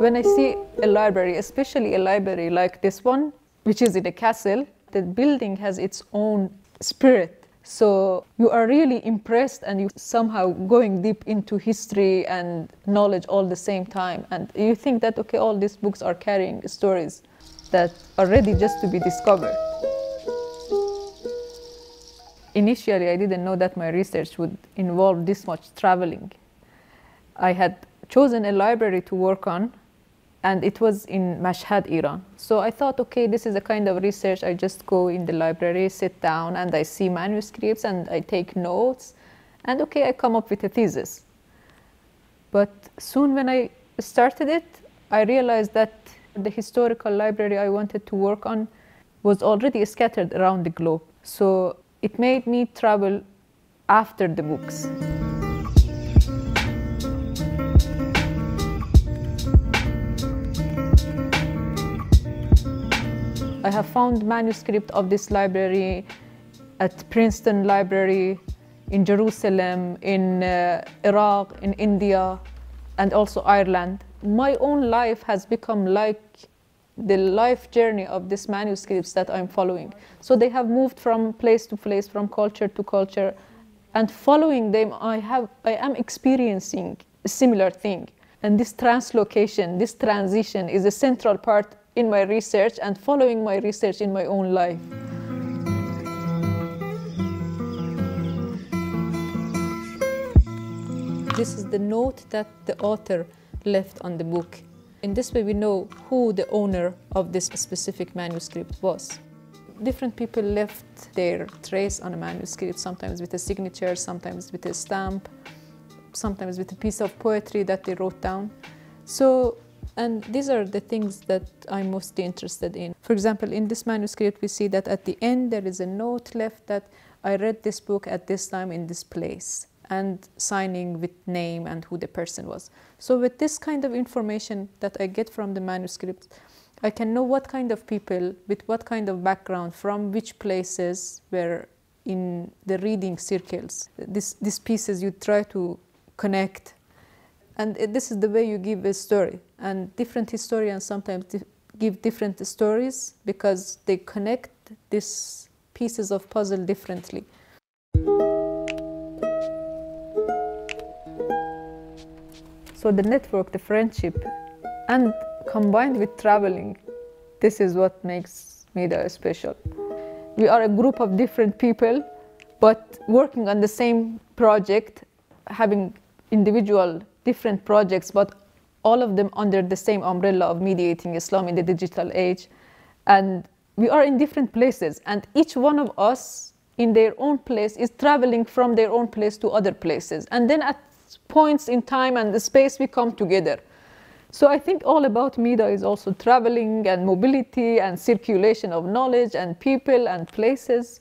When I see a library, especially a library like this one, which is in a castle, the building has its own spirit. So you are really impressed and you somehow going deep into history and knowledge all the same time. And you think that, okay, all these books are carrying stories that are ready just to be discovered. Initially, I didn't know that my research would involve this much traveling. I had chosen a library to work on, and it was in Mashhad, Iran. So I thought, okay, this is a kind of research. I just go in the library, sit down, and I see manuscripts, and I take notes. And okay, I come up with a thesis. But soon when I started it, I realized that the historical library I wanted to work on was already scattered around the globe. So it made me travel after the books. I have found manuscript of this library at Princeton Library, in Jerusalem, in Iraq, in India, and also Ireland. My own life has become like the life journey of these manuscripts that I'm following. So they have moved from place to place, from culture to culture, and following them, I am experiencing a similar thing. And this translocation, this transition is a central part in my research and following my research in my own life. This is the note that the author left on the book. In this way, we know who the owner of this specific manuscript was. Different people left their trace on a manuscript, sometimes with a signature, sometimes with a stamp, sometimes with a piece of poetry that they wrote down. And these are the things that I'm mostly interested in. For example, in this manuscript, we see that at the end there is a note left that I read this book at this time in this place, and signing with name and who the person was. So with this kind of information that I get from the manuscript, I can know what kind of people, with what kind of background, from which places were in the reading circles. These pieces you try to connect. And this is the way you give a story. And different historians sometimes give different stories because they connect these pieces of puzzle differently. So the network, the friendship, and combined with traveling, this is what makes Mahdieh special. We are a group of different people, but working on the same project, having individual different projects, but all of them under the same umbrella of mediating Islam in the digital age. And we are in different places, and each one of us in their own place is traveling from their own place to other places. And then at points in time and the space we come together. So I think all about Mahdieh is also traveling and mobility and circulation of knowledge and people and places.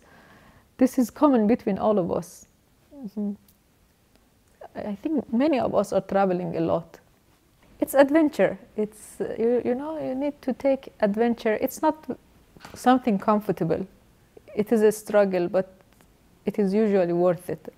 This is common between all of us. I think many of us are traveling a lot. It's adventure. It's, you know, you need to take adventure. It's not something comfortable. It is a struggle, but it is usually worth it.